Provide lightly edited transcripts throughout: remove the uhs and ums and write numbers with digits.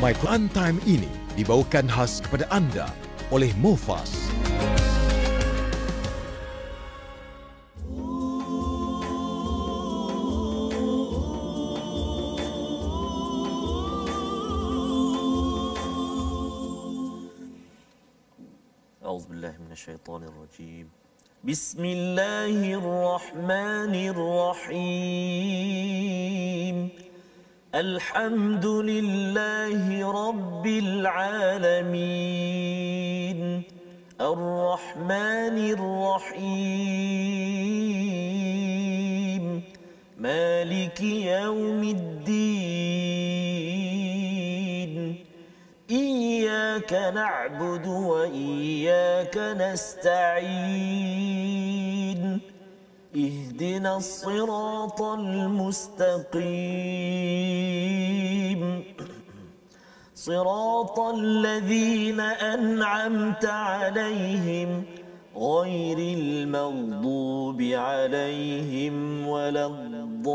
My Quran Time ini dibawakan khas kepada anda oleh Mofas. A'udzubillahi minasyaitonir rajim. Bismillahirrahmanirrahim. Alhamdulillahi rabbil alamin. Ar-Rahmanir Rahim. Maliki yaumiddin. Iyyaka na'budu wa iyyaka nasta'in. اهدنا الصراط المستقيم صراط الذين أنعمت عليهم غير المغضوب عليهم ولا الضالين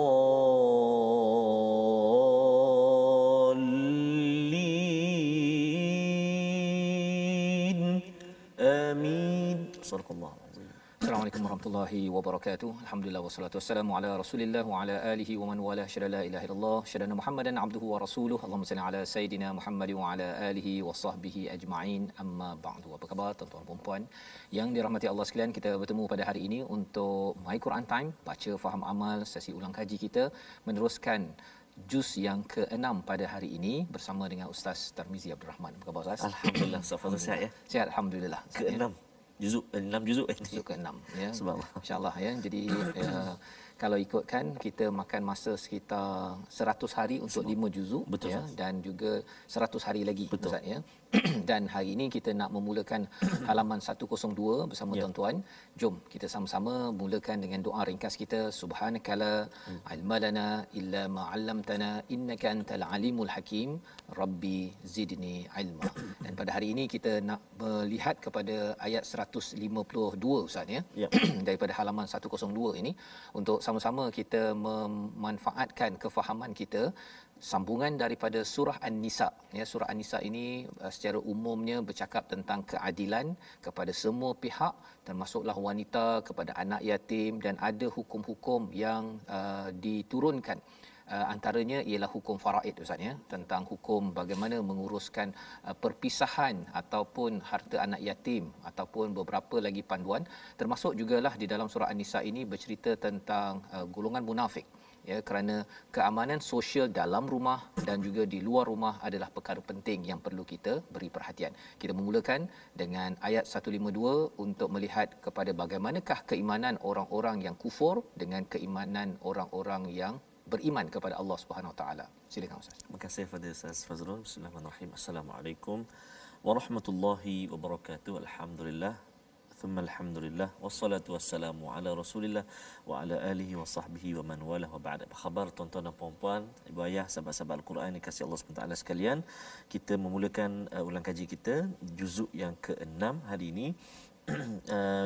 آمين صدق الله. Assalamualaikum warahmatullahi wabarakatuh. Alhamdulillah wassalatu wassalamu ala Rasulillah wa ala alihi wa man wala syada la ilaha illallah syada Muhammadan abduhu wa rasuluhu. Allahumma salli ala sayidina Muhammad wa ala alihi wa sahbihi ajma'in. Amma ba'du. Apa khabar tuan-tuan dan puan yang dirahmati Allah sekalian? Kita bertemu pada hari ini untuk My Quran Time, baca faham amal, sesi ulang kaji kita meneruskan juz yang ke-6 pada hari ini bersama dengan Ustaz Tarmizi Abdul Rahman. Apa khabar Ustaz? Alhamdulillah, Safa sihat ya. Sihat alhamdulillah. Ke-6 juzuk 6 juzuk juzuk ke-6 ya. Subhanallah. Insya-Allah ya. Jadi kalau ikutkan kita makan masa sekitar 100 hari untuk 5 juzuk ya, dan juga 100 hari lagi Ustaz ya. Dan hari ini kita nak memulakan halaman 102 bersama tuan-tuan. Jom kita sama-sama mulakan dengan doa ringkas kita. Subhanakala ilmalana illa ma 'allamtana innaka antal alimul hakim. Rabbi zidni ilma. Dan pada hari ini kita nak melihat kepada ayat 152 Ustaz ya. Daripada halaman 102 ini untuk sama-sama kita memanfaatkan kefahaman kita sambungan daripada surah An-Nisa ya. Surah An-Nisa ini secara umumnya bercakap tentang keadilan kepada semua pihak, termasuklah wanita, kepada anak yatim, dan ada hukum-hukum yang diturunkan. Antaranya ialah hukum faraid Ustaz ya, tentang hukum bagaimana menguruskan perpisahan ataupun harta anak yatim, ataupun beberapa lagi panduan. Termasuk jugalah di dalam surah An-Nisa ini bercerita tentang golongan munafik ya, kerana keamanan sosial dalam rumah dan juga di luar rumah adalah perkara penting yang perlu kita beri perhatian. Kita memulakan dengan ayat 152 untuk melihat kepada bagaimanakah keimanan orang-orang yang kufur dengan keimanan orang-orang yang beriman kepada Allah Subhanahu Wa Taala. Silakan Ustaz. Terima kasih kepada Ustaz Fazrul. Bismillahirrahmanirrahim. Assalamualaikum warahmatullahi wabarakatuh. Alhamdulillah. Thumma alhamdulillah. Wassalatu wassalamu ala Rasulillah wa ala alihi wa sahbihi wa man wala wa ba'da. Apa khabar tuan-tuan dan puan-puan, ibu ayah, sahabat-sahabat Al-Quran yang kasih Allah SWT sekalian. Kita memulakan ulang kaji kita juzuk yang ke-6 hari ini.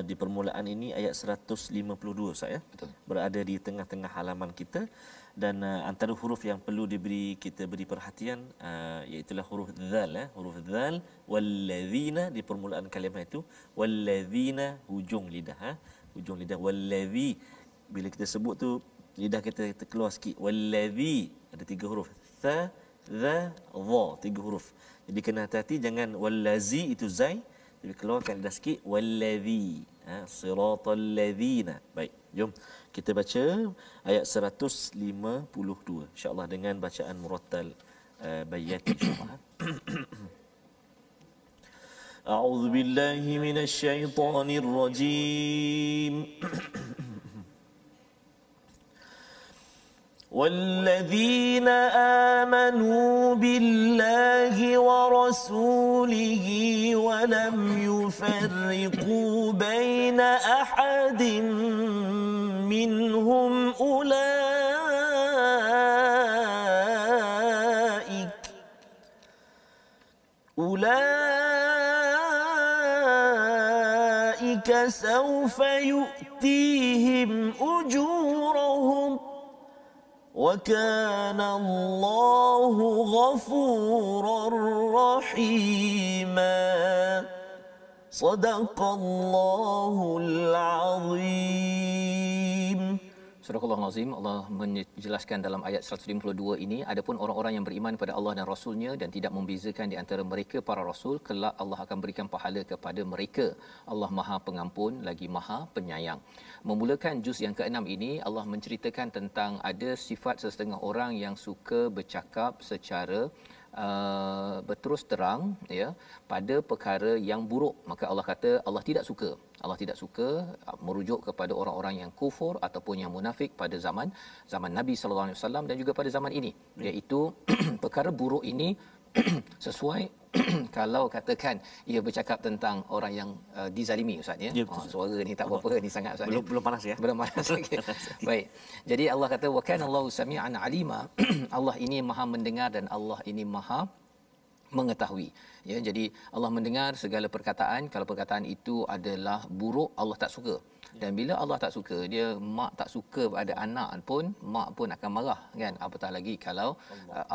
Di permulaan ini ayat 152 saya berada di tengah-tengah halaman kita, dan antara huruf yang perlu kita beri perhatian iaitu huruf dzal huruf dzal walladzina di permulaan kalimah itu, walladzina hujung lidah hujung lidah, wallazi bila kita sebut tu lidah kita keluar sikit, wallazi ada 3 huruf, tha dha dha 3 huruf, jadi kena hati-hati jangan wallazi itu zai, jadi keluarkan lidah sikit, wallazi siratal ladzina. Baik, jom kita baca ayat 152 insya-Allah dengan bacaan murattal bayat insya-Allah. A'udzu billahi minasy syaithanir rajim. والذين آمنوا بالله ورسوله ولم يفرقوا بين أحد منهم أولئك سوف يؤتيهم أجورهم وكان الله غفورا رحيما صدق الله العظيم. Surah Al-Azim, Allah menjelaskan dalam ayat 152 ini, adapun orang-orang yang beriman pada Allah dan Rasulnya dan tidak membezakan di antara mereka para Rasul, kelak Allah akan berikan pahala kepada mereka. Allah Maha Pengampun lagi Maha Penyayang. Memulakan juz yang ke-6 ini, Allah menceritakan tentang ada sifat sesetengah orang yang suka bercakap secara berterus terang ya pada perkara yang buruk. Maka Allah kata Allah tidak suka. Allah tidak suka merujuk kepada orang-orang yang kufur ataupun yang munafik pada zaman Nabi sallallahu alaihi wasallam dan juga pada zaman ini, iaitu perkara buruk ini sesuai kalau katakan ia bercakap tentang orang yang dizalimi ustaz ya. Suara ni tak berapa ni sangat ustaz. Belum panas ya. Belum panas lagi. Baik. Jadi Allah kata wa kana Allahu sami'an alima. Allah ini Maha mendengar dan Allah ini Maha mengetahui. Ya, jadi Allah mendengar segala perkataan. Kalau perkataan itu adalah buruk, Allah tak suka. Dan bila Allah tak suka, dia mak tak suka pada anak pun, mak pun akan marah kan. Apatah lagi kalau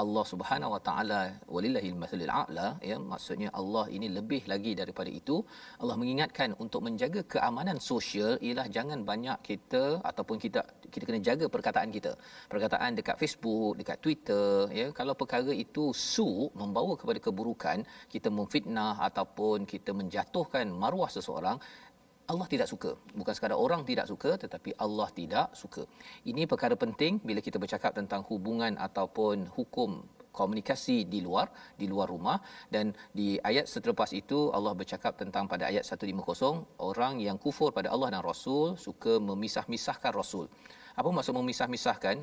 Allah Subhanahu Wa Taala walillahil mathalul a'la, ya, maksudnya Allah ini lebih lagi daripada itu. Allah mengingatkan untuk menjaga keamanan sosial ialah jangan banyak kita ataupun kita kena jaga perkataan kita. Perkataan dekat Facebook, dekat Twitter, ya, kalau perkara itu membawa kepada keburukan, kita memfitnah ataupun kita menjatuhkan maruah seseorang, Allah tidak suka. Bukan sekadar orang tidak suka, tetapi Allah tidak suka. Ini perkara penting bila kita bercakap tentang hubungan ataupun hukum komunikasi di luar rumah. Dan di ayat selepas itu Allah bercakap tentang pada ayat 150, orang yang kufur pada Allah dan Rasul suka memisah-misahkan Rasul. Apa maksud memisah-misahkan?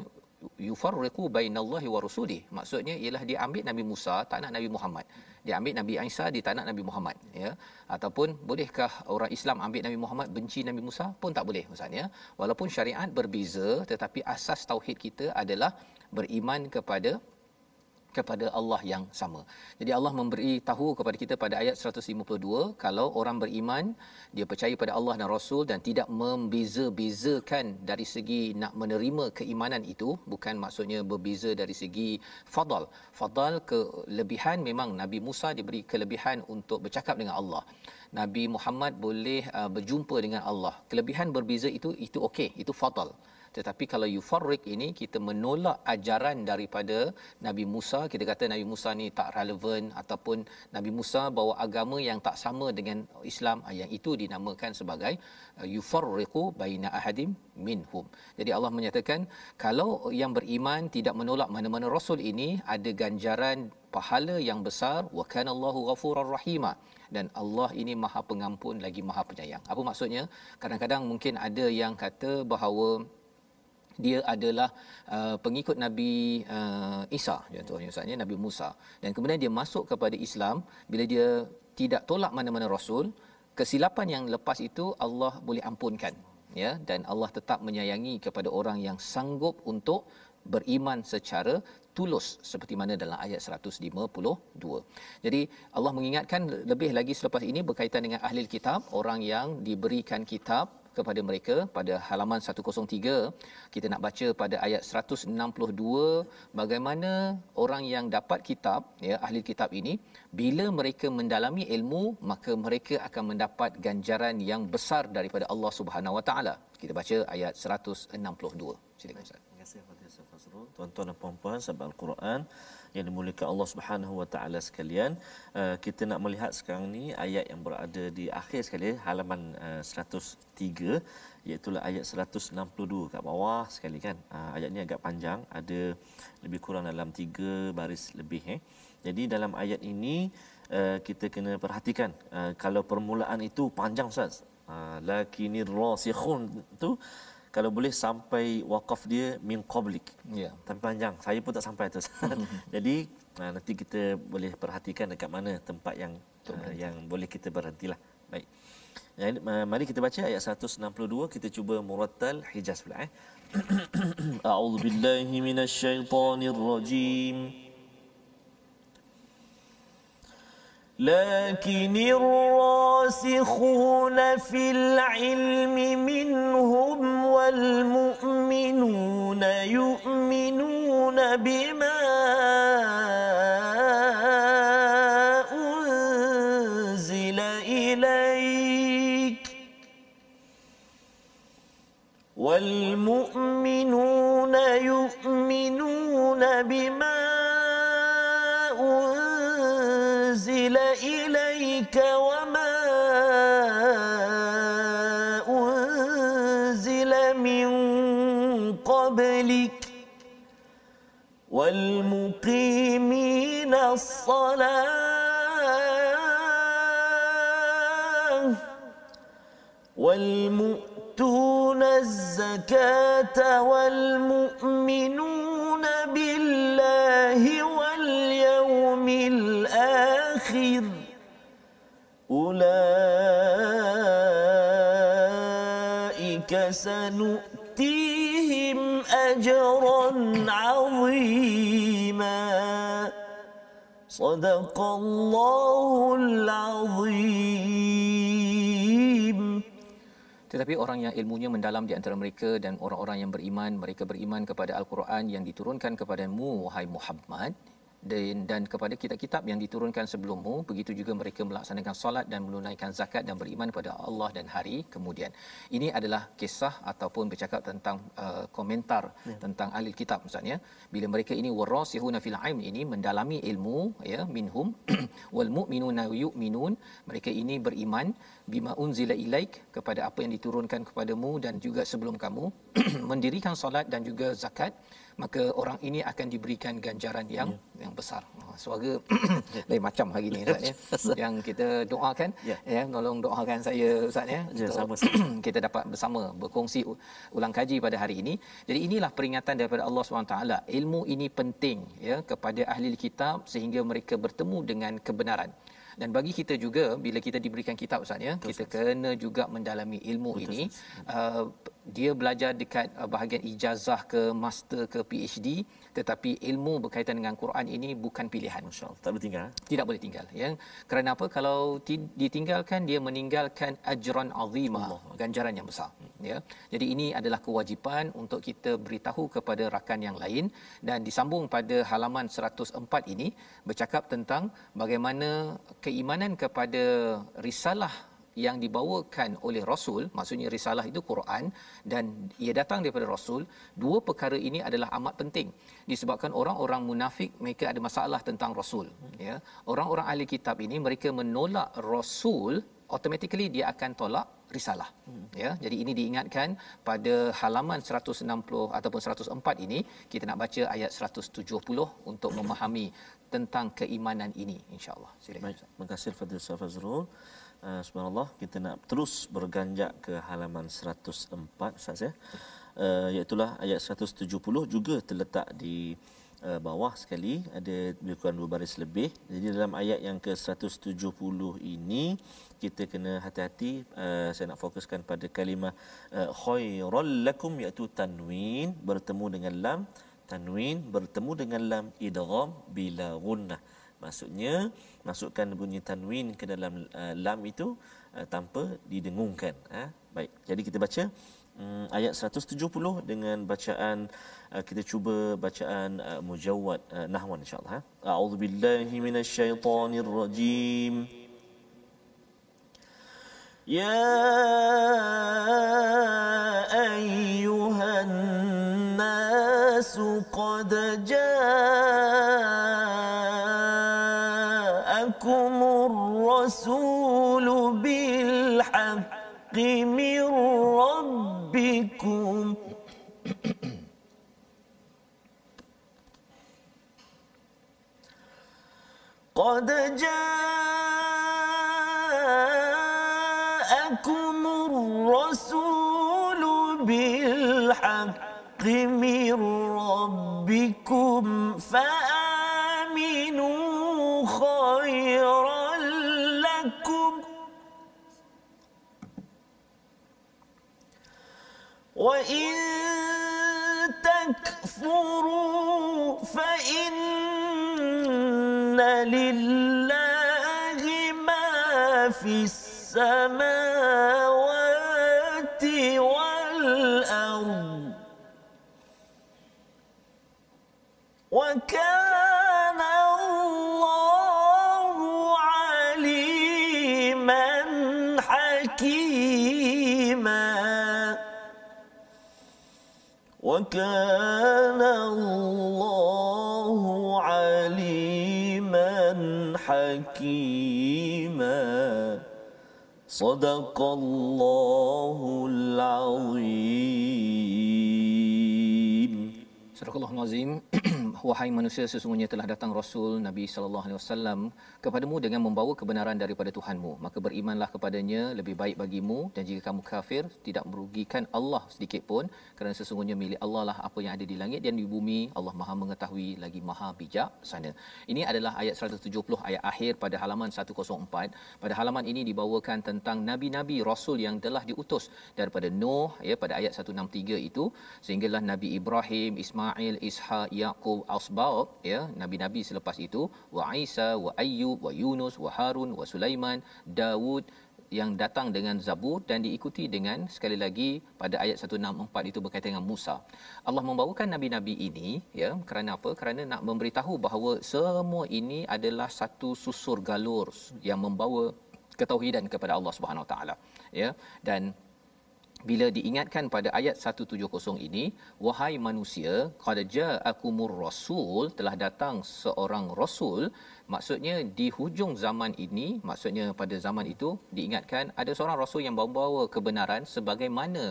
Yufarriqu bainallahi wa rasulih. Maksudnya ialah dia ambil Nabi Musa, tak nak Nabi Muhammad. Dia ambil Nabi Isa, dia tak nak Nabi Muhammad, ya. Ataupun bolehkah orang Islam ambil Nabi Muhammad, benci Nabi Musa? Pun tak boleh maksudnya. Walaupun syariat berbeza, tetapi asas tauhid kita adalah beriman kepada Allah yang sama. Jadi Allah memberi tahu kepada kita pada ayat 152, kalau orang beriman, dia percaya pada Allah dan Rasul dan tidak membeza-bezakan dari segi nak menerima keimanan itu, bukan maksudnya berbeza dari segi fadal. Fadal, kelebihan, memang Nabi Musa diberi kelebihan untuk bercakap dengan Allah. Nabi Muhammad boleh berjumpa dengan Allah. Kelebihan berbeza itu okey, itu fadal. Tetapi kalau yufarriq ini, kita menolak ajaran daripada Nabi Musa, kita kata Nabi Musa ni tak relevan ataupun Nabi Musa bawa agama yang tak sama dengan Islam, yang itu dinamakan sebagai yufarriqu baina ahadim minhum. Jadi Allah menyatakan kalau yang beriman tidak menolak mana-mana rasul ini, ada ganjaran pahala yang besar. Wa kana Allahu ghafurar rahima, dan Allah ini Maha Pengampun lagi Maha Penyayang. Apa maksudnya? Kadang-kadang mungkin ada yang kata bahawa dia adalah pengikut Nabi Isa, contohnya ustaznya Nabi Musa, dan kemudian dia masuk kepada Islam. Bila dia tidak tolak mana-mana rasul, kesilapan yang lepas itu Allah boleh ampunkan, ya, dan Allah tetap menyayangi kepada orang yang sanggup untuk beriman secara tulus seperti mana dalam ayat 152. Jadi Allah mengingatkan lebih lagi selepas ini berkaitan dengan ahli kitab, orang yang diberikan kitab kepada mereka. Pada halaman 103 kita nak baca pada ayat 162 bagaimana orang yang dapat kitab, ya, ahli kitab ini, bila mereka mendalami ilmu, maka mereka akan mendapat ganjaran yang besar daripada Allah Subhanahu Wa Taala. Kita baca ayat 162. Silakan Ustaz. Terima kasih Fadil Fazrul. Tuan-tuan dan puan-puan sahabat Al-Quran yang dimuliakan Allah Subhanahu Wa Taala sekalian, kita nak melihat sekarang ni ayat yang berada di akhir sekali, halaman 103, iaitu ayat 162 kat bawah sekali kan. Ayat ni agak panjang, ada lebih kurang dalam 3 baris lebih. Jadi dalam ayat ini kita kena perhatikan, kalau permulaan itu panjang Ustaz, lakinir rasikhun tu kalau boleh sampai waqaf dia min qablik. Ya. Tapi panjang. Saya pun tak sampai tu. Jadi nanti kita boleh perhatikan dekat mana tempat yang boleh kita berhentilah. Baik. Jadi, mari kita baca ayat 162, kita cuba murattal Hijaz pula A'udzu billahi minasyaitonir rajim. لكن الراسخون في العلم منهم والمؤمنون يؤمنون بما أنزل إليك والمؤمنون يؤمنون بما أنزل إليك وما أنزل من قبلك والمقيمين الصلاة والمؤتون الزكاة والمؤمنون بالله واليوم الآخر أولئك سنؤتيهم أجرا عظيما صدق الله العظيم. Tetapi orang yang ilmunya mendalam di antara mereka dan orang-orang yang beriman, mereka beriman kepada Al-Quran yang diturunkan kepadamu, wahai Muhammad, dan kepada kitab-kitab yang diturunkan sebelummu, begitu juga mereka melaksanakan solat dan menunaikan zakat dan beriman kepada Allah dan hari kemudian. Ini adalah kisah ataupun bercakap tentang komentar tentang ahli kitab maksudnya, bila mereka ini warasihuna fil ilm, ini mendalami ilmu ya, minhum wal mu'minuna yu'minun, mereka ini beriman bima unzila ilaik, kepada apa yang diturunkan kepadamu dan juga sebelum kamu, mendirikan solat dan juga zakat, maka orang ini akan diberikan ganjaran yang besar. Suara lain macam hari ni Ustaz ya. Yang kita doakan ya, tolong doakan saya Ustaz ya. Sama-sama. Kita dapat bersama berkongsi ulang kaji pada hari ini. Jadi inilah peringatan daripada Allah SWT. Ilmu ini penting ya kepada ahli kitab sehingga mereka bertemu dengan kebenaran. Dan bagi kita juga bila kita diberikan kitab Ustaz ya, kita kena juga mendalami ilmu ini. Dia belajar dekat bahagian ijazah ke master ke PhD, tetapi ilmu berkaitan dengan Quran ini bukan pilihan. Masya-Allah, tak boleh tinggal. Tidak boleh tinggal ya. Kerana apa? Kalau ditinggalkan, dia meninggalkan ajran azima, ganjaran yang besar ya. Jadi ini adalah kewajipan untuk kita beritahu kepada rakan yang lain. Dan disambung pada halaman 104 ini bercakap tentang bagaimana keimanan kepada risalah yang dibawakan oleh Rasul, maksudnya risalah itu Quran dan ia datang daripada Rasul. Dua perkara ini adalah amat penting disebabkan orang-orang munafik mereka ada masalah tentang Rasul ya. Orang-orang ahli kitab ini mereka menolak Rasul, automatically dia akan tolak risalah ya. Jadi ini diingatkan pada halaman 160 ataupun 104 ini, kita nak baca ayat 170 untuk memahami tentang keimanan ini insya-Allah. Silakan. Terima kasih Fadil Ustaz Fazrul. Subhanallah, kita nak terus berganjak ke halaman 104 Ustaz ya. Iaitu ayat 170 juga terletak di bawah sekali, ada lebih kurang 2 baris lebih. Jadi dalam ayat yang ke 170 ini kita kena hati-hati. Saya nak fokuskan pada kalimah khairal lakum, iaitu tanwin bertemu dengan lam, tanwin bertemu dengan lam idgham bila gunnah. Maksudnya masukkan bunyi tanwin ke dalam lam itu tanpa didengungkan. Baik, jadi kita baca ayat 170 dengan bacaan, kita cuba bacaan mujawwad nahwan insya-Allah. A'udzubillahi minasyaitonirrajim. Ya ayyuhan nasu qad ja'akumur rasulu bil haqqi min rabbikum qad ja'akumur rasulu bil haqqi min rabbikum fa'aminu khairan lakum wa in takfuru fa inna lillahi ma fis samawati wal ard حكيما وكان الله عليما حكيما صدق الله العظيم. Surah Nazim. Wahai manusia, sesungguhnya telah datang Rasul Nabi sallallahu alaihi wasallam kepadamu dengan membawa kebenaran daripada Tuhanmu, maka berimanlah kepadanya, lebih baik bagimu, dan jika kamu kafir tidak merugikan Allah sedikit pun, kerana sesungguhnya milik Allah lah apa yang ada di langit dan di bumi. Allah Maha mengetahui lagi Maha bijaksana. Ini adalah ayat 170, ayat akhir pada halaman 104. Pada halaman ini dibawakan tentang nabi-nabi rasul yang telah diutus daripada Nuh, ya, pada ayat 163 itu sehinggalah Nabi Ibrahim, Ismail, Ishaq, Yaqub, Asbab, ya, nabi-nabi selepas itu, wa Isa, wa Ayyub, wa Yunus, wa Harun, wa Sulaiman, Daud yang datang dengan Zabur, dan diikuti dengan sekali lagi pada ayat 164 itu berkaitan dengan Musa. Allah membawakan nabi-nabi ini, ya, kerana apa? Kerana nak memberitahu bahawa semua ini adalah satu susur galur yang membawa ketauhidan kepada Allah Subhanahu Wa Taala, ya. Dan bila diingatkan pada ayat 170 ini, wahai manusia, qad ja'akumur rasul, telah datang seorang rasul, maksudnya di hujung zaman ini, maksudnya pada zaman itu diingatkan ada seorang rasul yang membawa kebenaran sebagaimana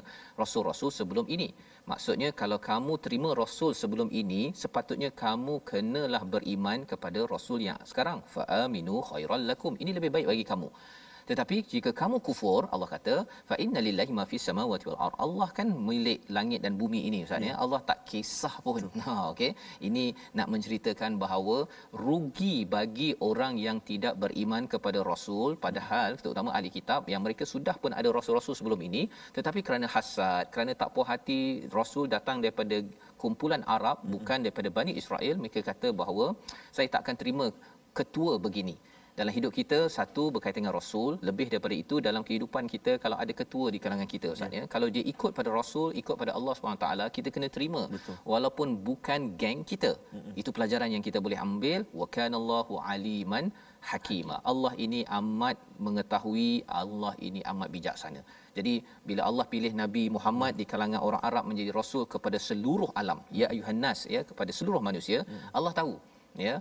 rasul-rasul sebelum ini. Maksudnya kalau kamu terima rasul sebelum ini, sepatutnya kamu kenalah beriman kepada rasul yang sekarang. Fa aminu khairal lakum, ini lebih baik bagi kamu. Tetapi jika kamu kufur, Allah kata fa inna lillahi ma fis samawati wal ard. Allah kan milik langit dan bumi ini, Ustaz, ya. Allah tak kisah pun. Okey. Ini nak menceritakan bahawa rugi bagi orang yang tidak beriman kepada rasul, padahal terutama ahli kitab yang mereka sudah pun ada rasul-rasul sebelum ini, tetapi kerana hasad, kerana tak puas hati rasul datang daripada kumpulan Arab, bukan daripada Bani Israel, mereka kata bahawa saya tak akan terima ketua begini. Dalam hidup kita, satu berkaitan dengan rasul, lebih daripada itu dalam kehidupan kita kalau ada ketua di kalangan kita, Ustaz, ya. Kalau dia ikut pada rasul, ikut pada Allah SWT, kita kena terima. Betul. Walaupun bukan geng kita. Itu pelajaran yang kita boleh ambil. Wa kanallahu aliman hakima. Allah ini amat mengetahui, Allah ini amat bijaksana. Jadi bila Allah pilih Nabi Muhammad di kalangan orang Arab menjadi rasul kepada seluruh alam, ya ayuhan nas, ya, kepada seluruh manusia, Allah tahu, ya.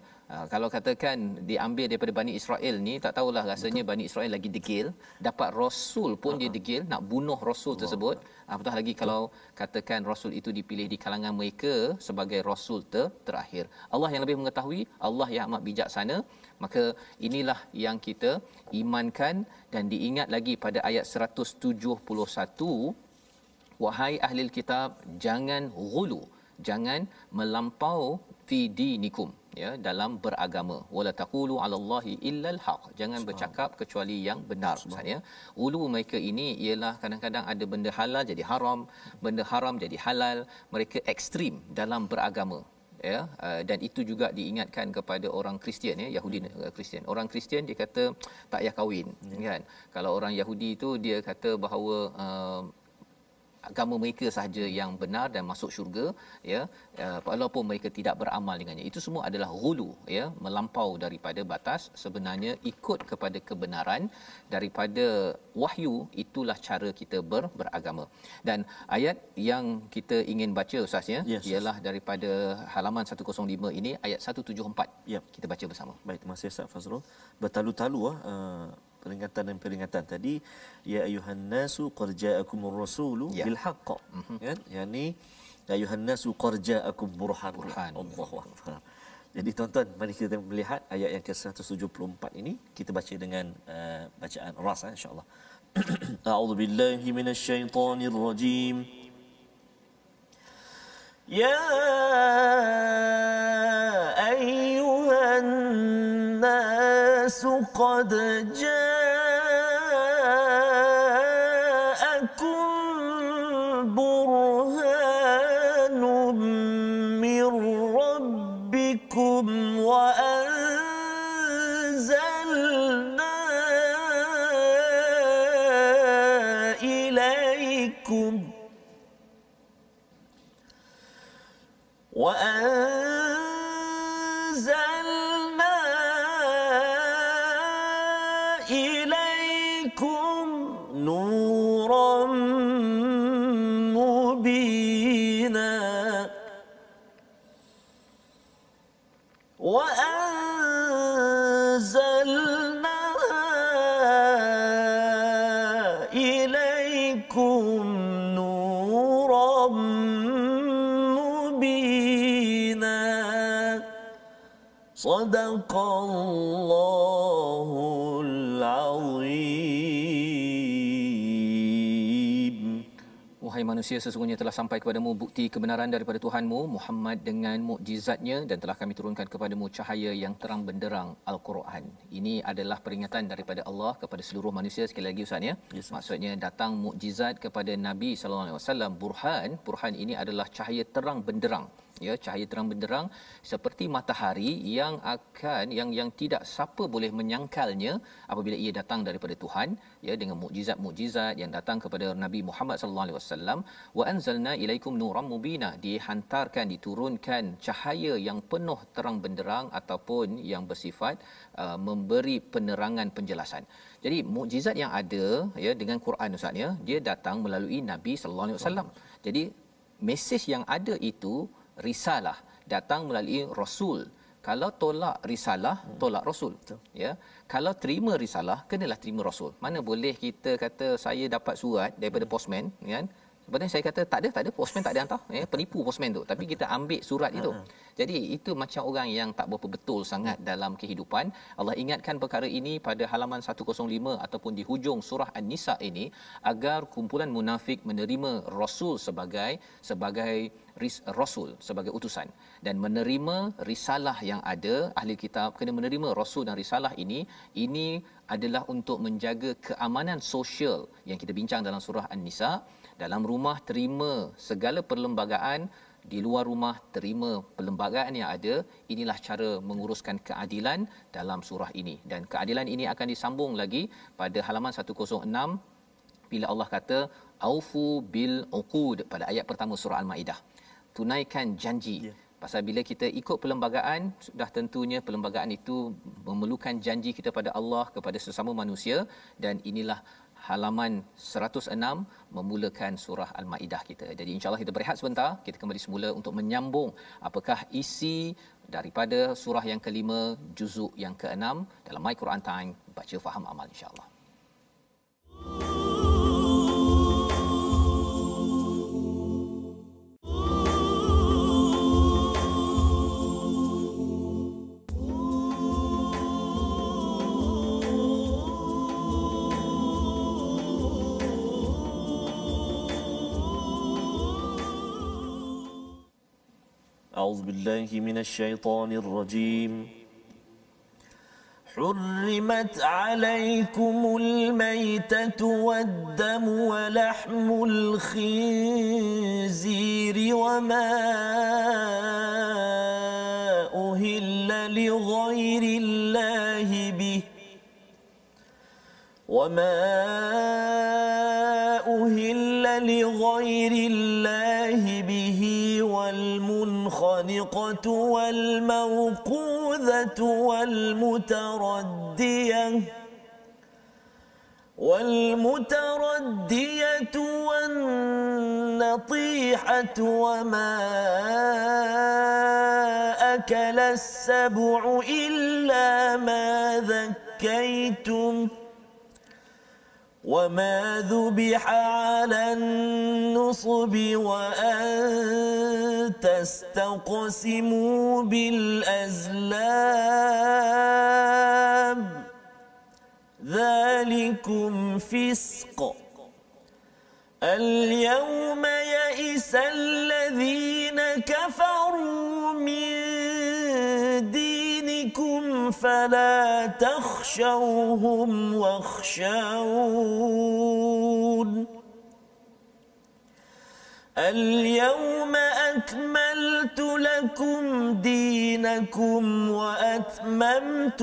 Kalau katakan diambil daripada Bani Israel ni, tak tahulah rasanya. Betul. Bani Israel lagi degil, dapat rasul pun dia degil, nak bunuh rasul tersebut. Apatah lagi kalau katakan rasul itu dipilih di kalangan mereka sebagai rasul terakhir. Allah yang lebih mengetahui, Allah yang amat bijaksana. Maka inilah yang kita imankan. Dan diingat lagi pada ayat 171, wahai ahli kitab, jangan ghulu, jangan melampau fi dinikum, ya, dalam beragama. Wala taqulu 'alallahi illal haq, jangan bercakap kecuali yang benar, maksudnya. Ulu mereka ini ialah kadang-kadang ada benda halal jadi haram, benda haram jadi halal. Mereka ekstrim dalam beragama, ya. Dan itu juga diingatkan kepada orang Kristian, ya, Yahudi, Kristian. Orang Kristian dia kata tak payah kahwin, kan. Kalau orang Yahudi itu dia kata bahawa agama mereka sahaja yang benar dan masuk syurga, ya, walaupun mereka tidak beramal dengannya. Itu semua adalah ghulu, ya, melampau daripada batas. Sebenarnya ikut kepada kebenaran daripada wahyu, itulah cara kita beragama. Dan ayat yang kita ingin baca, Ustaz, ya, ialah daripada halaman 105 ini, ayat 174. Ya, kita baca bersama. Baik, terima kasih Ustaz Fazrul. Bertalu-talu peringatan dan peringatan tadi, ya ayuhan nasu qad ja'akumur rasulu bil haqq, kan, yakni ya ayuhan nasu qad ja'akum burhan. Allahu akbar. Jadi tuan-tuan, mari kita melihat ayat yang ke-174 ini, kita baca dengan bacaan ras, insya-Allah. A'udzu billahi minasyaitonir rajim. Ya ayyuhan nasu qad وأنزلنا إليكم وأنزلنا إليكم نورا مبينا صدق الله العظيم. Wahai manusia, sesungguhnya telah sampai kepadamu bukti kebenaran daripada Tuhanmu Muhammad dengan mukjizatnya, dan telah kami turunkan kepadamu cahaya yang terang benderang Al-Quran. Ini adalah peringatan daripada Allah kepada seluruh manusia. Sekali lagi Ustaz ya. Yes, maksudnya datang mukjizat kepada Nabi sallallahu alaihi wasallam. Burhan ini adalah cahaya terang benderang. Ya, cahaya terang benderang seperti matahari yang akan yang tidak siapa boleh menyangkalnya apabila ia datang daripada Tuhan, ya, dengan mukjizat-mukjizat yang datang kepada Nabi Muhammad sallallahu alaihi wasallam. Wa anzalna ilaikum nuram mubina, dihantarkan, diturunkan cahaya yang penuh terang benderang ataupun yang bersifat memberi penerangan penjelasan. Jadi mukjizat yang ada ya dengan Quran Ustaz ya, dia datang melalui Nabi sallallahu alaihi wasallam. Jadi mesej yang ada itu risalah datang melalui rasul. Kalau tolak risalah, tolak rasul. Ya. Kalau terima risalah, kenalah terima rasul. Mana boleh kita kata saya dapat surat daripada postman, kan? Sebenarnya saya kata tak ada postman tak ada hantar, ya, penipu postman tu. Tapi kita ambil surat itu. Jadi itu macam orang yang tak berapa betul sangat dalam kehidupan. Allah ingatkan perkara ini pada halaman 105 ataupun di hujung surah An-Nisa ini, agar kumpulan munafik menerima rasul sebagai rasul, sebagai utusan, dan menerima risalah yang ada. Ahli kitab kena menerima rasul dan risalah ini adalah untuk menjaga keamanan sosial yang kita bincang dalam surah An-Nisa. Dalam rumah terima segala perlembagaan, di luar rumah terima perlembagaan yang ada. Inilah cara menguruskan keadilan dalam surah ini, dan keadilan ini akan disambung lagi pada halaman 106 bila Allah kata aufu bil uqud pada ayat pertama surah Al-Maidah. Tunaikan janji. Pasal bila kita ikut perlembagaan, sudah tentunya perlembagaan itu memerlukan janji kita pada Allah, kepada sesama manusia, dan inilah halaman 106 memulakan surah Al-Maidah kita. Jadi insya-Allah kita berehat sebentar, kita kembali semula untuk menyambung apakah isi daripada surah yang kelima, juzuk yang keenam dalam My Quran Time, baca faham amal insya-Allah. أعوذ بالله من الشيطان الرجيم. حرمت عليكم الميتة والدم ولحم الخنزير وما أهل لغير الله به والمنخنقة والموقوذة والمتردية والنطيحة وما أكل السبع إلا ما ذكيتم وما ذبح على النصب وأن تستقسموا بالأزلام ذلكم فسق. اليوم يئس الذين كفروا من دينكم فلا تخشوهم واخشون. اليوم أكملت لكم دينكم وأتممت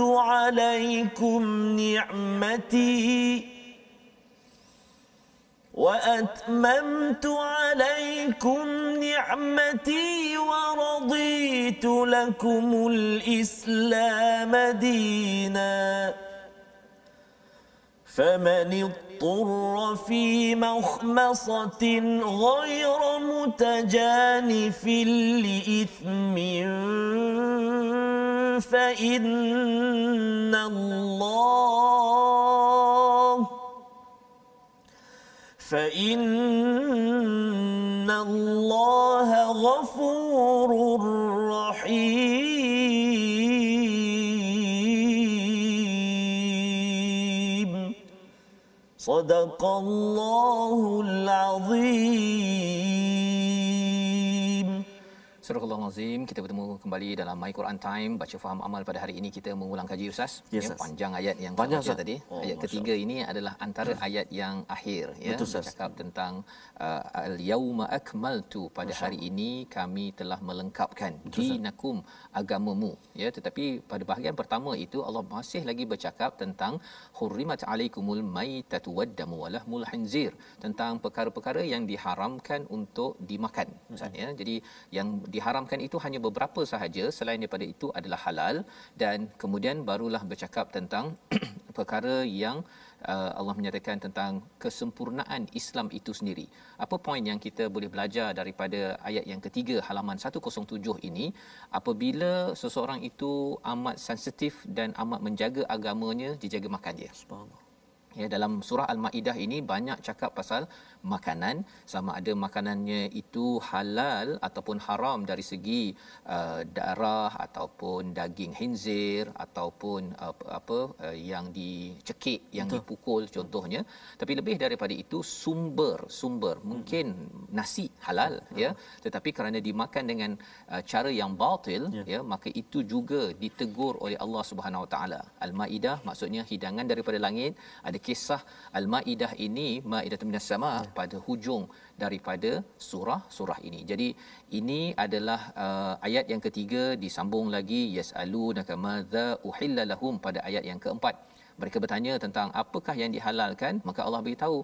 عليكم نعمتي ورضيت لكم الإسلام دينا. فمن اضطر في مخمصة غير متجانف لإثم فإن الله غفور رحيم. صدق الله العظيم. Surah Al-Azim, kita bertemu kembali dalam My Quran Time, baca faham amal. Pada hari ini kita mengulang kaji Ustaz. Yes, ya, panjang ayat yang panjang kita baca tadi. Ayat ketiga ini adalah antara ayat yang akhir, ya, bercakap tentang al-yauma akmaltu, pada hari ini kami telah melengkapkan dinakum, agamamu, ya. Tetapi pada bahagian pertama itu Allah masih lagi bercakap tentang hurrimat alaikumul maitatu waddamu walahmul khinzir, tentang perkara-perkara yang diharamkan untuk dimakan, Ustaz, ya. Jadi yang diharamkan itu hanya beberapa sahaja, selain daripada itu adalah halal. Dan kemudian barulah bercakap tentang perkara yang Allah menyatakan tentang kesempurnaan Islam itu sendiri. Apa poin yang kita boleh belajar daripada ayat yang ketiga halaman 107 ini? Apabila seseorang itu amat sensitif dan amat menjaga agamanya, dijaga makan dia. Subhanallah. Ya, dalam surah Al-Maidah ini banyak cakap pasal makanan, sama ada makanannya itu halal ataupun haram dari segi darah ataupun daging khinzir ataupun yang dicekik, yang dipukul contohnya. Tapi lebih daripada itu sumber mungkin nasi halal, ya, tetapi kerana dimakan dengan cara yang batil, ya, maka itu juga ditegur oleh Allah Subhanahu Wa Taala. Al-Maidah maksudnya hidangan daripada langit. Ada kisah Al-Maidah ini, Maidatun minas sama, pada hujung daripada surah ini. Jadi ini adalah ayat yang ketiga, disambung lagi yasalunaka madza uhilla lahum, pada ayat yang keempat. Mereka bertanya tentang apakah yang dihalalkan, maka Allah beritahu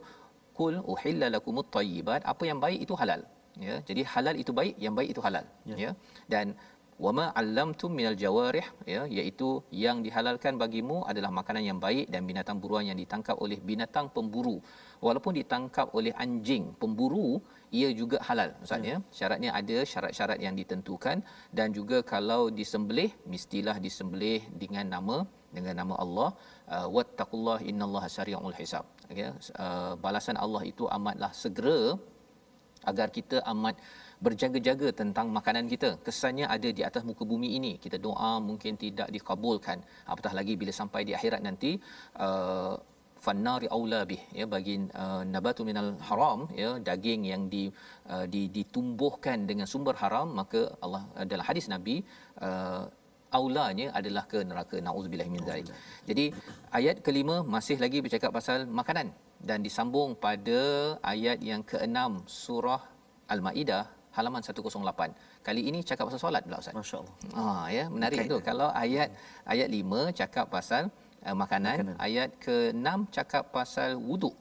qul uhilla lakumut thayyibat, apa yang baik itu halal, ya. Jadi halal itu baik, yang baik itu halal, ya. Dan wama allamtum minal jawarih, ya, iaitu yang dihalalkan bagimu adalah makanan yang baik dan binatang buruan yang ditangkap oleh binatang pemburu. Walaupun ditangkap oleh anjing pemburu, ia juga halal, Ustaz, ya. Syaratnya ada syarat-syarat yang ditentukan, dan juga kalau disembelih mestilah disembelih dengan nama Allah. Wattaqullah innallaha sari'ul hisab, ya. Balasan Allah itu amatlah segera, agar kita amat berjaga-jaga tentang makanan kita. Kesannya ada di atas muka bumi ini, kita doa mungkin tidak dikabulkan, apatah lagi bila sampai di akhirat nanti. Fannari aula bih, ya, bagi nabatu minal haram, ya, daging yang ditumbuhkan dengan sumber haram, maka Allah dalam hadis Nabi aulanya adalah ke neraka, nauzubillah min zalik. Jadi ayat kelima masih lagi bercakap pasal makanan, dan disambung pada ayat yang ke-6 surah Al-Maidah halaman 108. Kali ini cakap pasal solat pula, Ustaz. Masya-Allah. Ya, menarik tu. Kalau ayat 5 cakap pasal makanan, ayat ke-6 cakap pasal wuduk.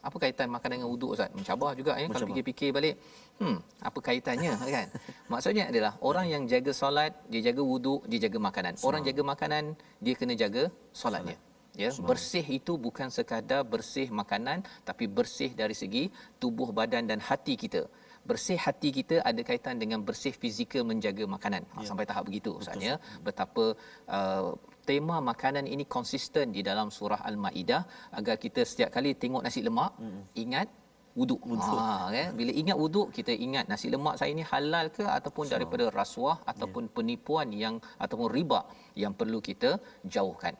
Apa kaitan makanan dengan wuduk, Ustaz? Mencabar juga, ya, kalau fikir-fikir balik. Apa kaitannya, kan? Maksudnya adalah orang yang jaga solat, dia jaga wuduk, dia jaga makanan. Orang jaga makanan, dia kena jaga solatnya. Ya, bersih itu bukan sekadar bersih makanan, tapi bersih dari segi tubuh badan dan hati kita. Bersih hati kita ada kaitan dengan bersih fizikal menjaga makanan. Sampai tahap begitu, Ustaz, ya. Betapa tema makanan ini konsisten di dalam surah Al-Maidah, agar kita setiap kali tengok nasi lemak ingat wuduk. Ya, bila ingat wuduk, kita ingat nasi lemak saya ini halal ke ataupun daripada rasuah ataupun penipuan yang ataupun riba yang perlu kita jauhkan.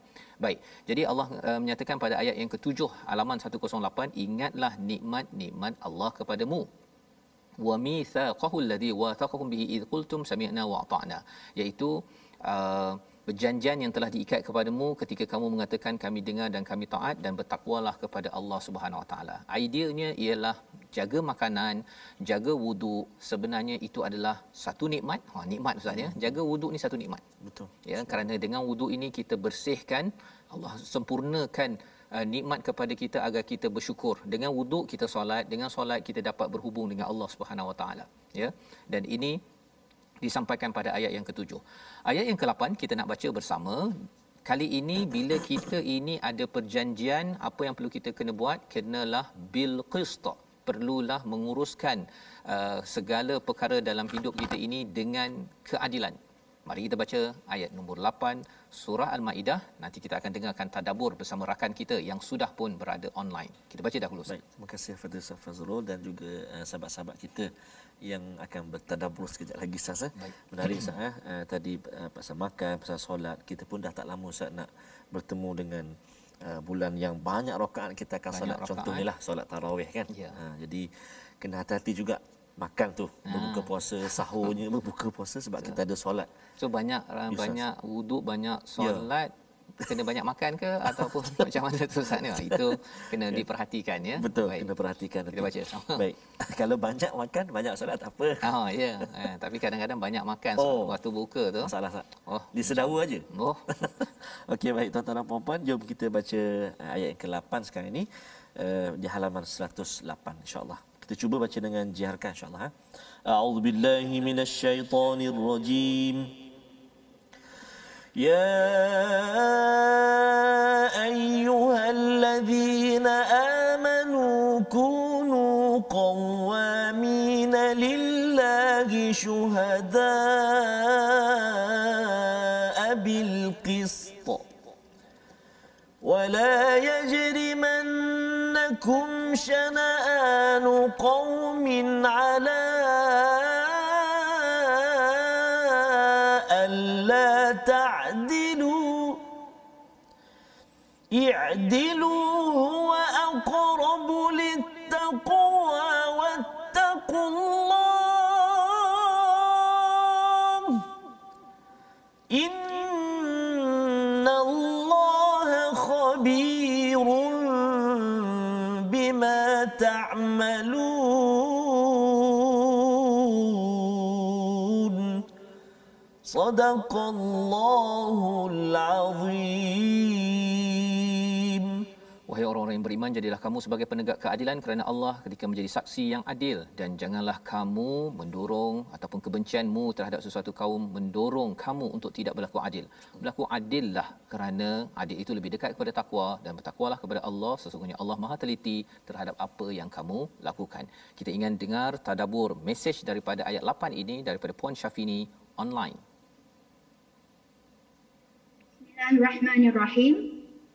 Baik. Jadi Allah menyatakan pada ayat yang ke-7 halaman 108, ingatlah nikmat-nikmat Allah kepadamu. Wa mitsaqahu alladhi wathaqakum bihi id qultum sami'na wa ata'na, iaitu perjanjian yang telah diikat kepadamu ketika kamu mengatakan kami dengar dan kami taat, dan bertakwalah kepada Allah Subhanahu Wa Taala. Ideanya ialah jaga makanan, jaga wuduk, sebenarnya itu adalah satu nikmat. Nikmat, Ustaz, ya. Jaga wuduk ni satu nikmat. Betul. Ya, kerana dengan wuduk ini kita bersihkan, Allah sempurnakan nikmat kepada kita agar kita bersyukur. Dengan wuduk kita solat, dengan solat kita dapat berhubung dengan Allah Subhanahu Wa Taala, ya. Dan ini disampaikan pada ayat yang ke-7. Ayat yang ke-8 kita nak baca bersama. Kali ini bila kita ini ada perjanjian, apa yang perlu kita kena buat? Kenalah bil qist. Perlulah menguruskan segala perkara dalam hidup kita ini dengan keadilan. Mari kita baca ayat nombor 8 surah Al-Maidah. Nanti kita akan dengarkan tadabbur bersama rakan kita yang sudah pun berada online. Kita baca dahulu. Baik, terima kasih kepada Ustaz Fazrul dan juga sahabat-sahabat kita yang akan bertadabbur sekejap lagi Ustaz. Menarik Ustaz. Tadi pasal makan, pasal solat, kita pun dah tak lama Ustaz nak bertemu dengan bulan yang banyak rakaat kita akan solat. Contohnya lah solat tarawih kan. Ya. Jadi kena hati-hati juga makan tu, berbuka puasa, sahurnya berbuka puasa sebab kita ada solat. So banyak wuduk, banyak solat, kena banyak makan ke ataupun macam mana tu Ustaz ni? Itu kena diperhatikan ya. Betul, Baik. kena perhatikan. Kita baca sama. Baik. Kalau banyak makan, banyak solat tak apa. Ya. Tapi kadang-kadang banyak makan waktu buka tu. Masalah Ustaz. Di sedawa aja. Okey, baik tuan-tuan dan puan-puan, jom kita baca ayat yang ke-8 sekarang ini di halaman 108 insya-Allah. Kita cuba baca dengan jiharkan insya-Allah. A'udzubillahi minasyaitonirrajim. يا أيها الذين آمنوا كونوا قوامين لله شهداء بالقسط ولا يجرمنكم شنآن قوم على ألا تعدلوا اعدلوا هو أقرب للتقوى واتقوا الله إن الله خبير بما تعملون صدق الله العظيم. Wahai orang-orang yang beriman, jadilah kamu sebagai penegak keadilan kerana Allah ketika menjadi saksi yang adil, dan janganlah kamu mendorong ataupun kebencianmu terhadap sesuatu kaum mendorong kamu untuk tidak berlaku adil. Berlaku adillah kerana adil itu lebih dekat kepada takwa, dan bertakwalah kepada Allah, sesungguhnya Allah Maha teliti terhadap apa yang kamu lakukan. Kita ingin dengar tadabbur mesej daripada ayat 8 ini daripada Puan Syafini online. Bismillahirrahmanirrahim.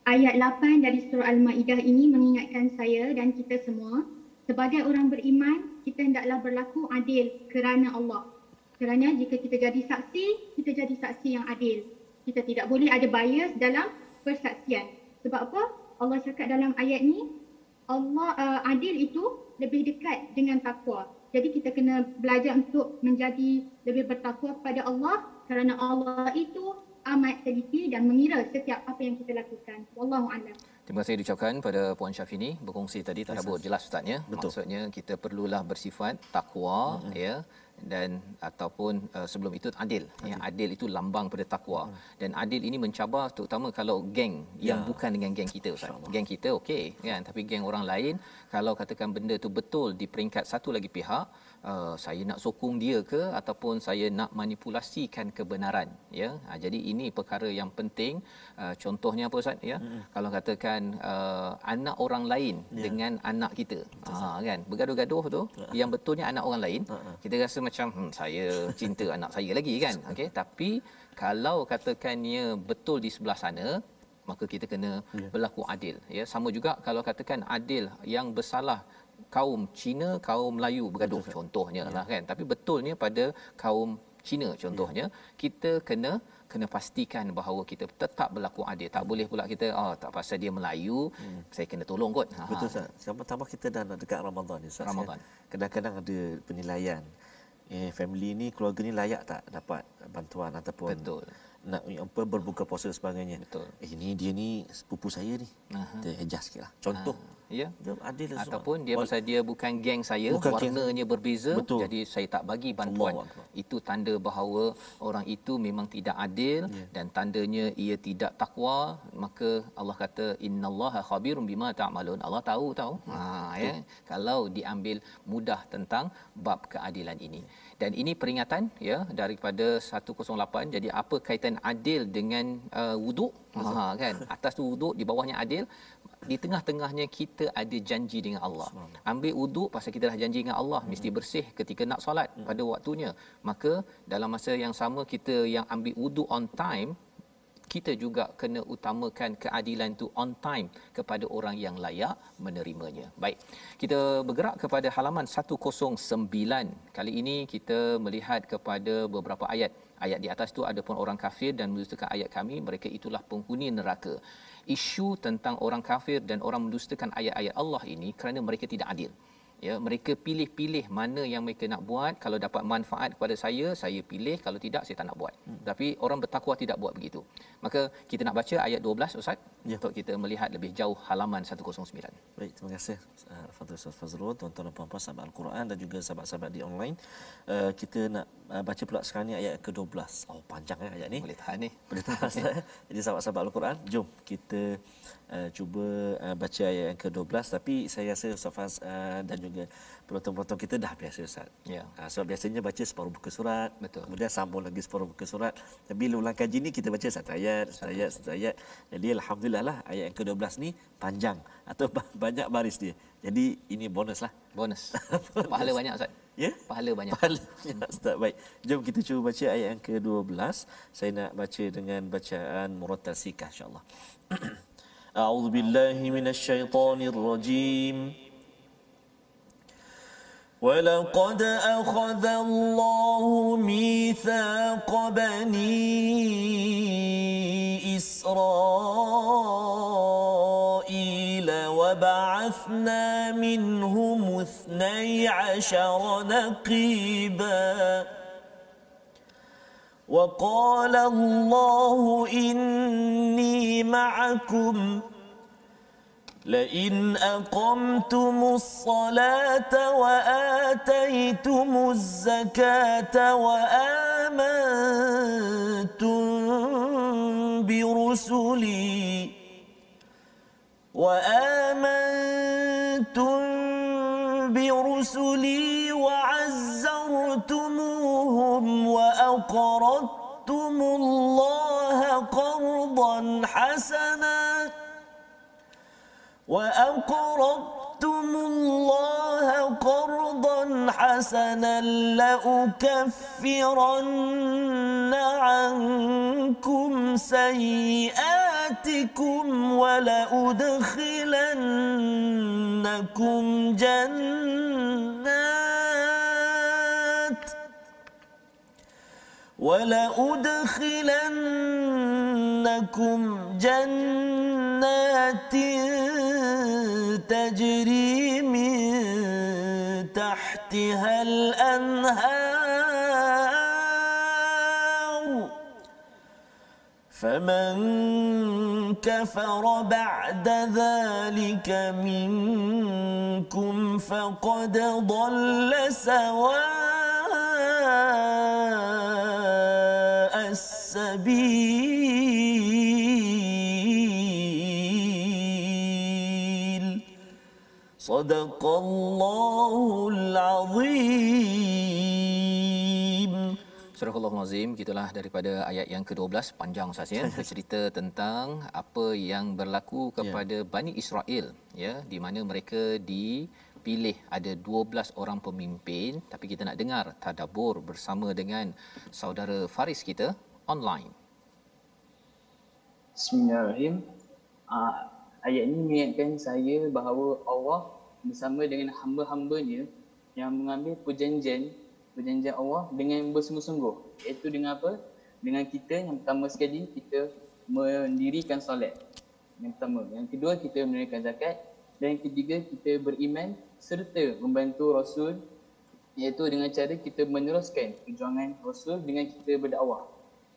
Ayat 8 dari surah Al-Maidah ini mengingatkan saya dan kita semua, sebagai orang beriman, kita hendaklah berlaku adil kerana Allah. Kerana jika kita jadi saksi, kita jadi saksi yang adil. Kita tidak boleh ada bias dalam persaksian. Sebab apa? Allah cakap dalam ayat ni, Allah adil itu lebih dekat dengan takwa. Jadi kita kena belajar untuk menjadi lebih bertakwa kepada Allah, kerana Allah itu amat teliti dan mengira setiap apa yang kita lakukan. Wallahu a'lam. Terima kasih diucapkan pada Puan Syafini berkongsi tadi tadabbur jelas Ustaz ya. Maksudnya kita perlulah bersifat takwa ya, dan ataupun sebelum itu adil. Ya, adil itu lambang pada takwa. Dan adil ini mencabar terutama kalau geng yang bukan dengan geng kita Ustaz. Geng kita okey kan, tapi geng orang lain kalau katakan benda tu betul di peringkat satu lagi pihak, saya nak sokong dia ke ataupun saya nak manipulasikan kebenaran ya. Jadi ini perkara yang penting. Contohnya apa Ustaz ya? Kalau katakan anak orang lain dengan anak kita kan bergaduh-gaduh tu, yang betulnya anak orang lain, kita rasa macam saya cinta anak saya lagi kan. Okey, tapi kalau katakannya betul di sebelah sana, maka kita kena berlaku adil ya. Sama juga kalau katakan adil yang bersalah kaum Cina, kaum Melayu bergaduh contohnya lah kan, tapi betulnya pada kaum Cina contohnya, kita kena pastikan bahawa kita tetap berlaku adil. Tak boleh pula kita tak pasal dia Melayu saya kena tolong kot. Betul Ustaz. Tambah kita dah nak dekat Ramadan ni Ustaz. Ramadan. Kadang-kadang ada penilaian. Family ni, keluarga ni layak tak dapat bantuan ataupun nak apa berbuka puasa sebagainya. Betul. Ni dia ni sepupu saya ni. Kita adjust sikitlah. Contoh. Ya. Adil lah. Ataupun dia pasal dia bukan geng saya, warnanya berbeza, jadi saya tak bagi bantuan. Itu tanda bahawa orang itu memang tidak adil dan tandanya ia tidak takwa. Maka Allah kata innallaha khabirum bima ta'malun. Allah tahu ya, kalau diambil mudah tentang bab keadilan ini. Dan ini peringatan ya daripada 108. Jadi apa kaitan adil dengan wuduk? Kan, atas tu wuduk, di bawahnya adil, di tengah-tengahnya kita ada janji dengan Allah. Ambil wuduk pasal kita dah janji dengan Allah mesti bersih ketika nak solat pada waktunya. Maka dalam masa yang sama, kita yang ambil wuduk on time, kita juga kena utamakan keadilan tu on time kepada orang yang layak menerimanya. Baik, kita bergerak kepada halaman 109. Kali ini kita melihat kepada beberapa ayat. Ayat di atas tu ada pun orang kafir dan mendustakan ayat kami, mereka itulah penghuni neraka. Isu tentang orang kafir dan orang mendustakan ayat-ayat Allah ini kerana mereka tidak adil. Ya, mereka pilih-pilih mana yang mereka nak buat. Kalau dapat manfaat kepada saya pilih, kalau tidak saya tak nak buat. Tapi orang bertakwa tidak buat begitu. Maka kita nak baca ayat 12 Ustaz, untuk kita melihat lebih jauh halaman 109. Baik, terima kasih Fadil Ustaz Fazrul, tuan-tuan dan puan-puan sahabat Al-Quran dan juga sahabat-sahabat di online. Kita nak baca pula sekarang ni ayat ke-12. Oh, panjang ayat ni. Boleh tahan ni. Boleh tahan. Jadi sahabat-sahabat Al-Quran, jom kita cuba baca ayat yang ke-12. Tapi saya rasa Ustaz Faz dan juga penonton-penonton kita dah biasa Ustaz. Ya. Sebab biasanya baca separuh buku surat, betul, kemudian sambung lagi separuh buku surat. Tapi ulang kaji ni kita baca satu ayat. Jadi alhamdulillah lah ayat yang ke-12 ni panjang atau banyak baris dia. Jadi ini bonus lah. Bonus. Pahala banyak Ustaz. Ya? Pahala banyak. Pahala banyak Ustaz. Baik. Jom kita cuba baca ayat yang ke-12. Saya nak baca dengan bacaan murattal sikah insya-Allah. A'udzubillahi minasyaitonir rajim. ولقد أخذ الله ميثاق بني إسرائيل وبعثنا منهم 12 نقيبا وقال الله إني معكم لئن أقمتم الصلاة وآتيتم الزكاة وآمنتم برسلي وعزرتموهم وأقرضتم الله قرضا حسنا لأكفرن عنكم سيئاتكم ولأدخلنكم جنات تجري من تحتها الأنهار فمن كفر بعد ذلك منكم فقد ضل سواء السبيل صدق الله العظيم. Surah Al-Azim, gitulah daripada ayat yang ke-12, panjang Ustaz ya, bercerita tentang apa yang berlaku kepada Bani Israel ya, di mana mereka dipilih ada 12 orang pemimpin. Tapi kita nak dengar tadabbur bersama dengan saudara Faris kita online. Bismillahirrahmanirrahim. Ayat ini mengingatkan saya bahawa Allah bersama dengan hamba-hambanya yang mengambil perjanjian Allah dengan bersungguh-sungguh. Iaitu dengan apa? Dengan kita, yang pertama sekali kita mendirikan solat. Yang pertama. Yang kedua, kita menunaikan zakat. Dan yang ketiga, kita beriman serta membantu Rasul, iaitu dengan cara kita meneruskan perjuangan Rasul dengan kita berdakwah.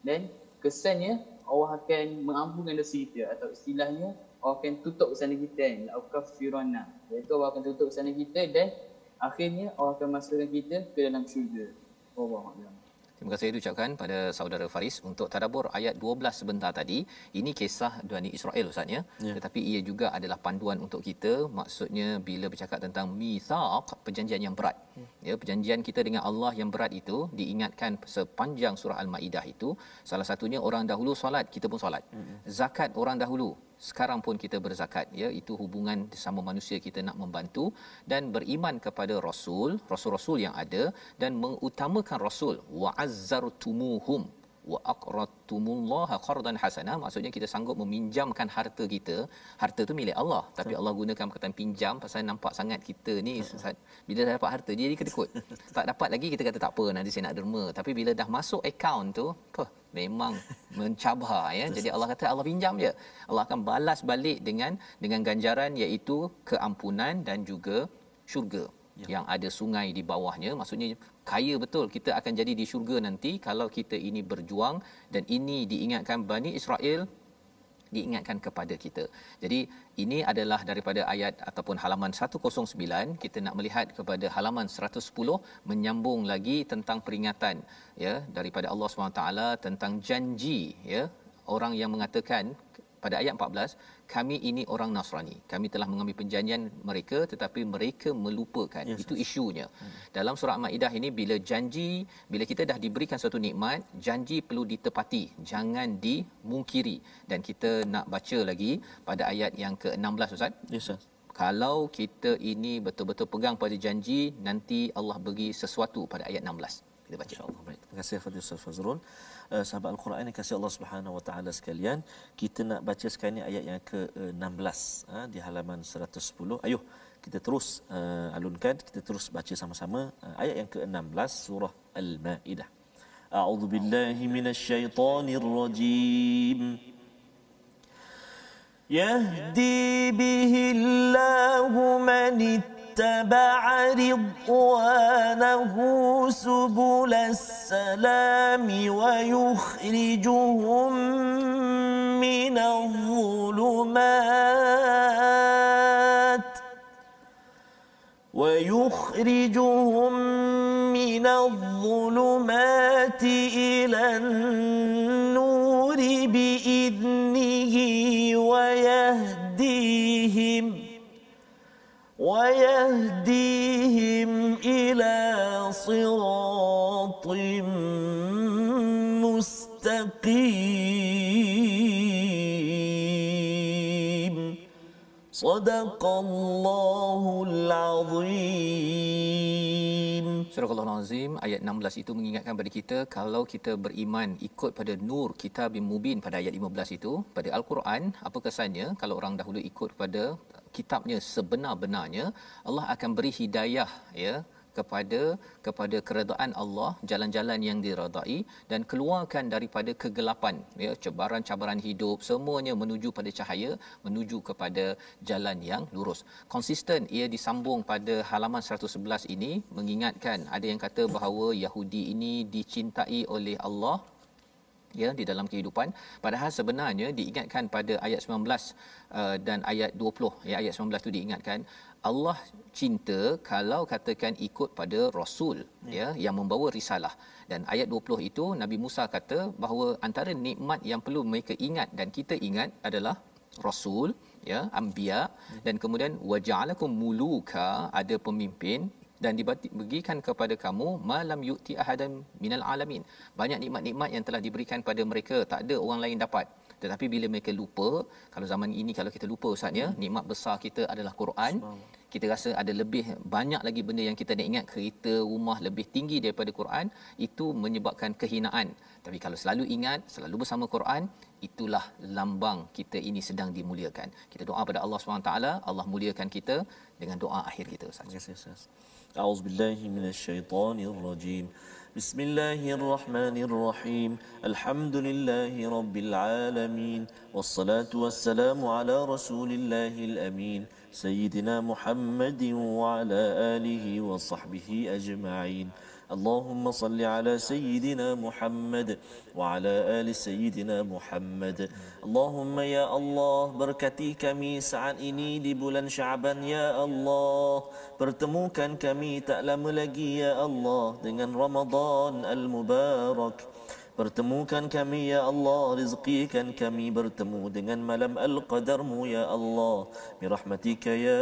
Dan kesannya Allah akan mengampunkan dosa kita, atau istilahnya Allah akan tutup kesalahan kita kan, la'ukaffiranna, iaitu Allah akan tutup kesalahan kita dan akhirnya Allah akan masukkan kita ke dalam syurga. Wallahu a'lam. Terima kasih diucapkan pada saudara Faris untuk tadabbur ayat 12 sebentar tadi. Ini kisah Bani Israel Ustaz ya. Tetapi ia juga adalah panduan untuk kita. Maksudnya bila bercakap tentang mitsaq, perjanjian yang berat. Ya, perjanjian kita dengan Allah yang berat itu diingatkan sepanjang surah Al-Maidah itu. Salah satunya orang dahulu solat, kita pun solat. Zakat orang dahulu, sekarang pun kita berzakat, ya, itu hubungan sesama manusia, kita nak membantu dan beriman kepada rasul-rasul yang ada dan mengutamakan rasul. Wa azzartumuhum wa aqradtumullaha qardan hasanah, maksudnya kita sanggup meminjamkan harta kita. Harta tu milik Allah, tapi Allah gunakan perkataan pinjam pasal nampak sangat kita ni bila dah dapat harta jadi kedekut. Tak dapat lagi kita kata tak apa, nanti saya nak derma, tapi bila dah masuk akaun tu memang mencabar ya. Jadi Allah kata Allah pinjam je, Allah akan balas balik dengan ganjaran, iaitu keampunan dan juga syurga yang ada sungai di bawahnya. Maksudnya kaya betul kita akan jadi di syurga nanti kalau kita ini berjuang. Dan ini diingatkan Bani Israel, diingatkan kepada kita. Jadi ini adalah daripada ayat ataupun halaman 109. Kita nak melihat kepada halaman 110, menyambung lagi tentang peringatan ya daripada Allah SWT tentang janji ya. Orang yang mengatakan pada ayat 14, kami ini orang Nasrani, kami telah mengambil perjanjian mereka tetapi mereka melupakan. Itu isunya. Dalam surah Al-Maidah ini, bila janji, bila kita dah diberikan satu nikmat, janji perlu ditepati, jangan dimungkiri. Dan kita nak baca lagi pada ayat yang ke-16 Ustaz. Yes, Ustaz. Kalau kita ini betul-betul pegang pada janji, nanti Allah bagi sesuatu pada ayat 16. Kita baca. InsyaAllah. Baik. Terima kasih Fadil Ustaz Fazrul. Sahabat Al-Quran yang kasih Allah Subhanahu Wa Taala sekalian, kita nak baca sekarang ni ayat yang ke-16 di halaman 110. Ayuh kita terus alunkan, kita terus baca sama-sama ayat yang ke-16 surah Al-Maidah. A'udzu billahi minasyaitonir rajim. Yahdi bihillahu man اتبع رضوانه سبل السلام ويخرجهم من الظلمات إلى النور بإذنه ويهديهم إلى صراط مستقيم صدق الله العظيم. Surah Al-Azim ayat 16 itu mengingatkan kepada kita, kalau kita beriman ikut pada nur kitabim mubin pada ayat 15 itu, pada Al-Quran, apa kesannya kalau orang dahulu ikut pada kitabnya sebenar-benarnya, Allah akan beri hidayah ya kepada keredaan Allah, jalan-jalan yang diredai, dan keluarkan daripada kegelapan ya, cabaran-cabaran hidup, semuanya menuju pada cahaya, menuju kepada jalan yang lurus. Konsisten ia disambung pada halaman 111 ini, mengingatkan ada yang kata bahawa Yahudi ini dicintai oleh Allah ya di dalam kehidupan, padahal sebenarnya diingatkan pada ayat 19 dan ayat 20 ya, ayat 19 tu diingatkan Allah cinta kalau katakan ikut pada rasul ya yang membawa risalah. Dan ayat 20 itu Nabi Musa kata bahawa antara nikmat yang perlu mereka ingat dan kita ingat adalah rasul ya, anbiya, dan kemudian waja'alakum muluka, ada pemimpin dan diberikan kepada kamu malam yu'ti ahadan minal alamin, banyak nikmat-nikmat yang telah diberikan pada mereka, tak ada orang lain dapat. Tetapi bila mereka lupa, kalau zaman ini kalau kita lupa Ustaz ya, nikmat besar kita adalah Quran, kita rasa ada lebih banyak lagi benda yang kita nak ingat, kereta, rumah lebih tinggi daripada Quran, itu menyebabkan kehinaan. Tapi kalau selalu ingat, selalu bersama Quran, itulah lambang kita ini sedang dimuliakan. Kita doa pada Allah SWT, Allah muliakan kita dengan doa akhir kita Ustaz. Terima kasih Ustaz. A'udzubillahi minasyaitonirrajim. Bismillahirrahmanirrahim. Alhamdulillahi rabbil alamin. Wassalatu wassalamu ala rasulillahil amin. Sayyidina Muhammadin wa ala alihi wa sahbihi ajma'in. Allahumma salli ala Sayyidina Muhammad wa ala ali Sayyidina Muhammad. Allahumma ya Allah, berkati kami saat ini di bulan Sya'ban ya Allah. Pertemukan kami tak lama lagi ya Allah dengan Ramadan al-Mubarak. Pertemukan kami ya Allah, rizqikan kami bertemu dengan malam Al-Qadarmu ya Allah, birahmatika ya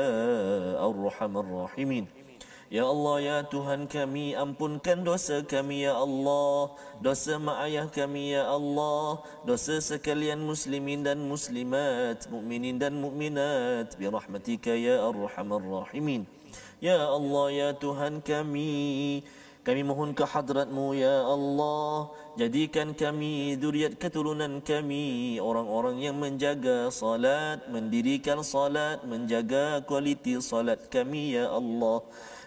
Ar-Rahman Rahimin. Ya Allah ya Tuhan kami, ampunkan dosa kami ya Allah, dosa mak ayah kami ya Allah, dosa sekalian muslimin dan muslimat, mukminin dan mukminat, birahmatika ya Ar-Rahman Rahimin. Ya Allah ya Tuhan kami mohon ke hadrat-Mu ya Allah, jadikan kami, zuriat keturunan kami, orang-orang yang menjaga salat, mendirikan salat, menjaga kualiti salat kami ya Allah.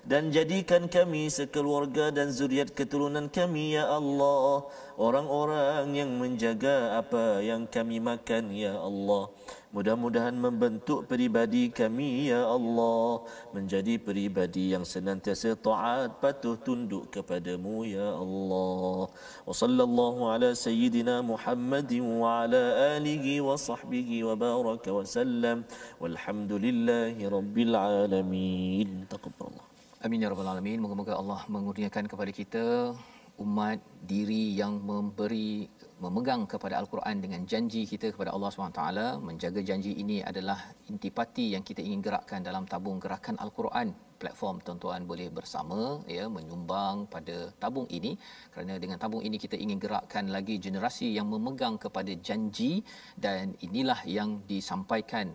Dan jadikan kami sekeluarga dan zuriat keturunan kami ya Allah, orang-orang yang menjaga apa yang kami makan ya Allah. Mudah-mudahan membentuk peribadi kami ya Allah menjadi peribadi yang senantiasa taat, patuh, tunduk kepadamu ya Allah. Wa sallallahu ala Sayyidina Muhammadin wa ala alihi wa sahbihi wa baraka wa sallam. Walhamdulillahi Rabbil Alamin. Taqabbalallah. Amin ya rabbal alamin. Moga-moga Allah mengurniakan kepada kita umat diri yang memegang kepada Al-Quran dengan janji kita kepada Allah SWT. Menjaga janji ini adalah intipati yang kita ingin gerakkan dalam tabung gerakan Al-Quran. Platform tuan-tuan boleh bersama ya menyumbang pada tabung ini, kerana dengan tabung ini kita ingin gerakkan lagi generasi yang memegang kepada janji, dan inilah yang disampaikan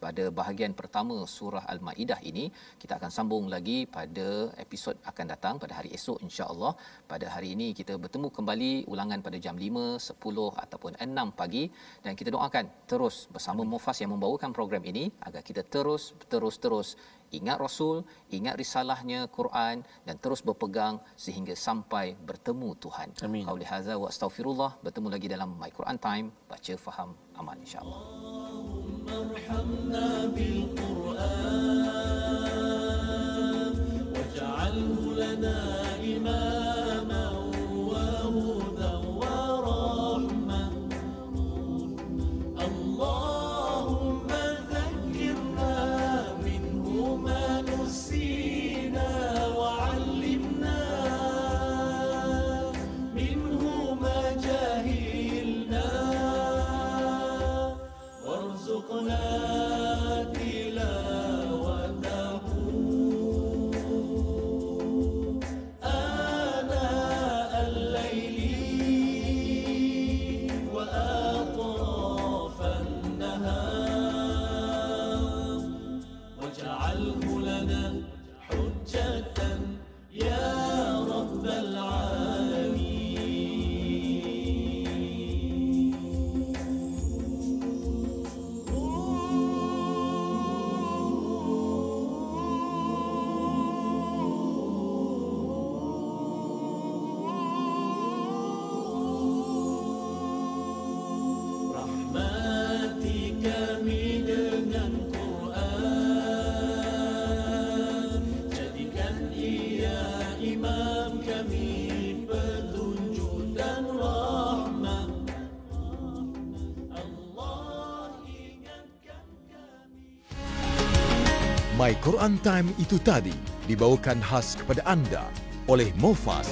pada bahagian pertama surah Al-Maidah ini. Kita akan sambung lagi pada episod akan datang pada hari esok insya-Allah. Pada hari ini kita bertemu kembali ulangan pada jam 5, 10 ataupun 6 pagi, dan kita doakan terus bersama Mufas yang membawakan program ini agar kita terus ingat Rasul, ingat risalahnya Quran, dan terus berpegang sehingga sampai bertemu Tuhan. Amin. Qauli hadza wa astaghfirullah. Bertemu lagi dalam My Quran Time, baca faham amal insya-Allah. ارحمنا بالقرآن واجعله لنا إماما وهدى ورحمة اللهم ذكرنا منه ما نسينا وعلمنا منه ما جهلنا وارزقنا تلاوته آناء الليل وأطراف النهار واجعله لنا حجة يا رب العالمين. Rahmati kami dengan Quran, jadikan ia imam kami, petunjuk dan rahmat. Allah ingatkan kami. My Quran Time itu tadi dibawakan khas kepada anda oleh Mufas.